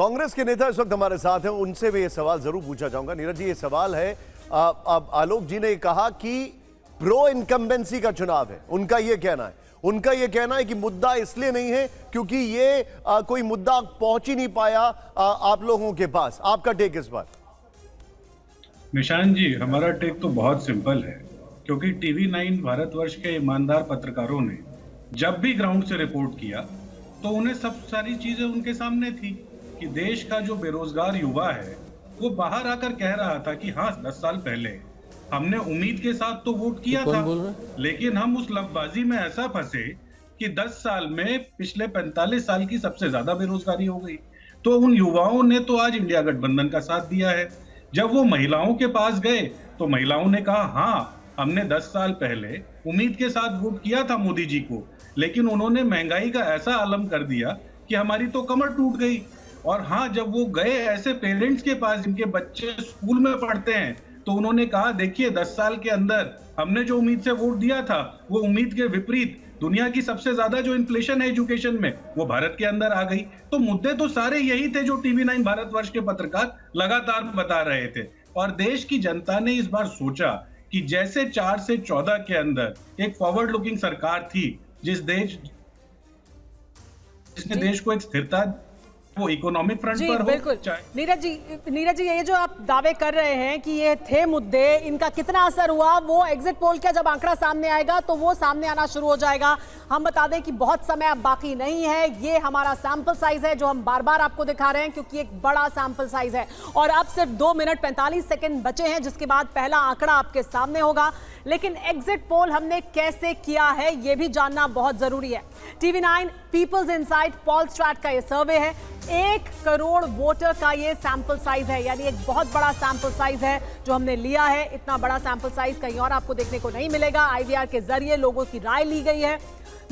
कांग्रेस के नेता इस वक्त हमारे साथ हैं, उनसे भी ये सवाल जरूर पूछा जाऊंगा। नीरज जी, ये सवाल है, अब आलोक जी ने कहा कि प्रो इनकम्बेंसी का चुनाव है, उनका ये कहना है। उनका ये कहना है कि मुद्दा इसलिए नहीं है क्योंकि ये कोई मुद्दा पहुंच ही नहीं पाया आप लोगों के पास। आपका टेक इस बात? निशान जी, हमारा टेक तो बहुत सिंपल है, क्योंकि टीवी9 भारतवर्ष के ईमानदार पत्रकारों ने जब भी ग्राउंड से रिपोर्ट किया तो उन्हें सब सारी चीजें उनके सामने थी कि देश का जो बेरोजगार युवा है वो बाहर आकर कह रहा था कि हाँ, 10 साल पहले हमने उम्मीद के साथ तो वोट किया था, लेकिन हम उस लफबाजी में ऐसा फंसे कि 10 साल में पिछले 45 साल की सबसे ज्यादा बेरोजगारी हो गई। तो उन युवाओं ने तो आज इंडिया गठबंधन का साथ दिया है। जब वो महिलाओं के पास गए तो महिलाओं ने कहा हाँ, हमने 10 साल पहले उम्मीद के साथ वोट किया था मोदी जी को, लेकिन उन्होंने महंगाई का ऐसा आलम कर दिया कि हमारी तो कमर टूट गई। और हाँ, जब वो गए ऐसे पेरेंट्स के पास जिनके बच्चे स्कूल में पढ़ते हैं, तो उन्होंने कहा देखिए 10 साल के अंदर हमने जो उम्मीद से वोट दिया था वो उम्मीद के विपरीत दुनिया की सबसे ज्यादा जो इन्फ्लेशन है एजुकेशन में वो भारत के अंदर आ गई। तो मुद्दे तो सारे यही थे जो टीवी9 भारतवर्ष के पत्रकार लगातार बता रहे थे। और देश की जनता ने इस बार सोचा कि जैसे 4 से 14 के अंदर एक फॉरवर्ड लुकिंग सरकार थी जिसने देश को एक स्थिरता, वो इकोनॉमिक फ्रंट पर बिल्कुल। नीरज जी, ये जो आप दावे कर रहे हैं कि ये थे मुद्दे, इनका कितना असर हुआ वो एग्जिट पोल का जब आंकड़ा सामने आएगा तो वो सामने आना शुरू हो जाएगा। हम बता दें कि बहुत समय अब बाकी नहीं है। ये हमारा सैंपल साइज है जो हम बार बार आपको दिखा रहे हैं, क्योंकि एक बड़ा सैंपल साइज है और अब सिर्फ 2 मिनट 45 सेकंड बचे हैं, जिसके बाद पहला आंकड़ा आपके सामने होगा। लेकिन एग्जिट पोल हमने कैसे किया है ये भी जानना बहुत जरूरी है। टीवी9 पीपल्स इनसाइट पोलस्ट्रैट का ये सर्वे है। 1 करोड़ वोटर का ये सैंपल साइज है, यानी एक बहुत बड़ा सैंपल साइज है जो हमने लिया है। इतना बड़ा सैंपल साइज कहीं और आपको देखने को नहीं मिलेगा। IVR के जरिए लोगों की राय ली गई है।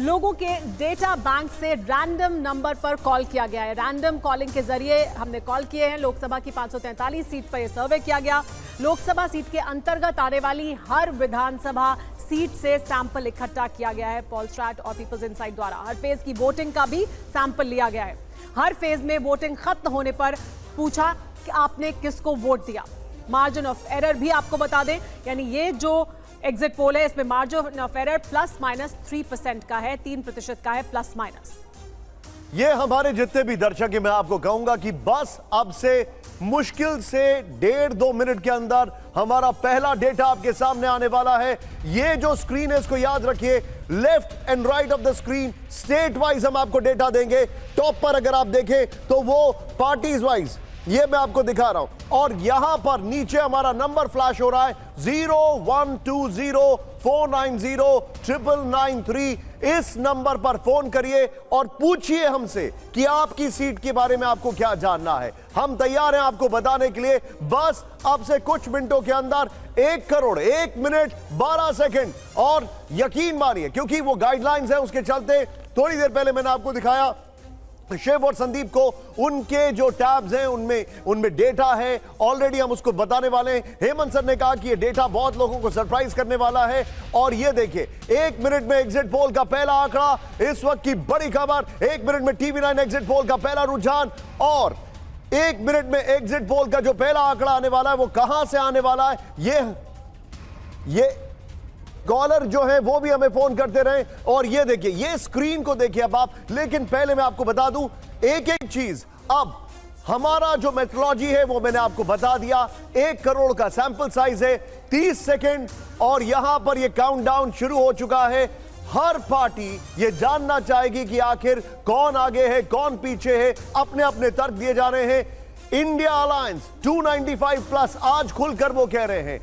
लोगों के डेटा बैंक से रैंडम नंबर पर कॉल किया गया है। रैंडम कॉलिंग के जरिए हमने कॉल किए हैं। लोकसभा की 543 सीट पर यह सर्वे किया गया। लोकसभा सीट के अंतर्गत आने वाली हर विधानसभा सीट से सैंपल इकट्ठा किया गया है पोलस्ट्रैट और पीपल्स इनसाइट द्वारा। हर फेज की वोटिंग का भी सैंपल लिया गया है। हर फेज में वोटिंग खत्म होने पर पूछा कि आपने किसको वोट दिया। मार्जिन ऑफ एरर भी आपको बता दें, यानी ये जो एग्जिट पोल है इसमें मार्जिन ऑफ एरर ±3% का है, 3% का है प्लस माइनस। ये हमारे जितने भी दर्शक हैं, मैं आपको कहूंगा कि बस अब से मुश्किल से 1.5-2 मिनट के अंदर हमारा पहला डेटा आपके सामने आने वाला है। ये जो स्क्रीन है इसको याद रखिए, left and right of the screen state wise हम आपको डेटा देंगे। टॉप पर अगर आप देखें तो वो पार्टीज वाइज ये मैं आपको दिखा रहा हूं, और यहां पर नीचे हमारा नंबर फ्लैश हो रहा है 0120490993। इस नंबर पर फोन करिए और पूछिए हमसे कि आपकी सीट के बारे में आपको क्या जानना है। हम तैयार हैं आपको बताने के लिए। बस अब से कुछ मिनटों के अंदर 1 करोड़ 1 मिनट 12 सेकंड, और यकीन मानिए क्योंकि वो गाइडलाइंस है उसके चलते थोड़ी देर पहले मैंने आपको दिखाया शिव और संदीप को उनके जो टैब्स हैं उनमें डेटा है। ऑलरेडी हम उसको बताने वाले हैं। हेमंत सर ने कहा कि ये डेटा बहुत लोगों को सरप्राइज करने वाला है। और ये देखिए 1 मिनट में एग्जिट पोल का पहला आंकड़ा, इस वक्त की बड़ी खबर। 1 मिनट में टीवी9 एग्जिट पोल का पहला रुझान, और 1 मिनट में एग्जिट पोल का जो पहला आंकड़ा आने वाला है वो कहां से आने वाला है। ये कॉलर जो है वो भी हमें फोन करते रहे। और ये देखिए, ये स्क्रीन को देखिए अब आप। लेकिन पहले मैं आपको बता दूं एक एक चीज। अब हमारा जो मेथोडोलॉजी है वो मैंने आपको बता दिया। 1 करोड़ का सैंपल साइज है, 30 सेकंड, और यहां पर ये काउंटडाउन शुरू हो चुका है। हर पार्टी ये जानना चाहेगी कि आखिर कौन आगे है कौन पीछे है। अपने अपने तर्क दिए जा रहे हैं। इंडिया अलायंस 295 प्लस आज खुलकर वो कह रहे हैं।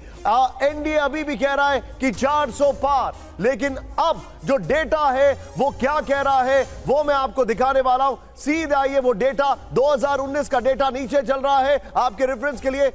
एनडीए अभी भी कह रहा है कि 400 पार। लेकिन अब जो डेटा है वो क्या कह रहा है वो मैं आपको दिखाने वाला हूं। सीधे आइए, वो डेटा 2019 का डेटा नीचे चल रहा है आपके रेफरेंस के लिए।